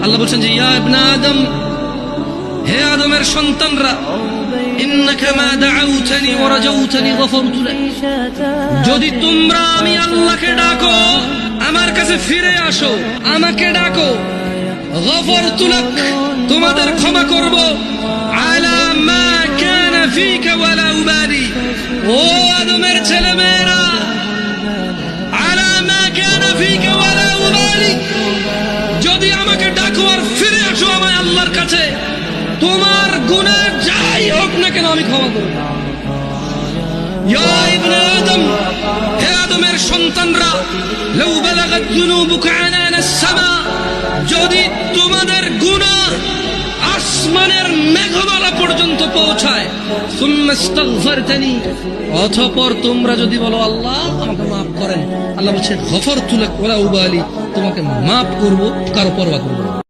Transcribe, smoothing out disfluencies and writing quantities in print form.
আল্লাহ বলছেন যে ইয়া ইবনে আদম, হে আদমের সন্তানরা, ইন্নাকা মা দাউতানি ওয়া রাজাউতানি গফারতু লাক, যদি তোমরা আমি আল্লাহকে ডাকো, আমার কাছে ফিরে আসো, আমাকে ডাকো, গফারতু লাক, তোমাদের ক্ষমা করব, আলা মা কানা ফিকা ওয়ালা উবালি, ও আদমের ছেলেমেয়েরা, আলা মা কানা ফিকা ওয়ালা উবালি, যদি আমাকে ডাকো আর ফিরে আসো আমার আল্লাহর কাছে, তোমার গুনাহ যাই হোক না কেন আমি ক্ষমা করব। ইয়া ইবনে আদম, হে আদমের সন্তানরা, লাউ বালাগাত যুনুবুকা আনানাস সামা, যদি তোমাদের গুনাহ আসমানের মেঘমালা পর্যন্ত পৌঁছায়, সুম্মা ইস্তাগফারতানি, অতঃপর তোমরা যদি বলো আল্লাহ আমাকে মাফ করেন, আল্লাহ বলছে গফারতু লাক ওয়ালা উবালি, তোমাকে মাফ করব, কারো পরোয়া করব না।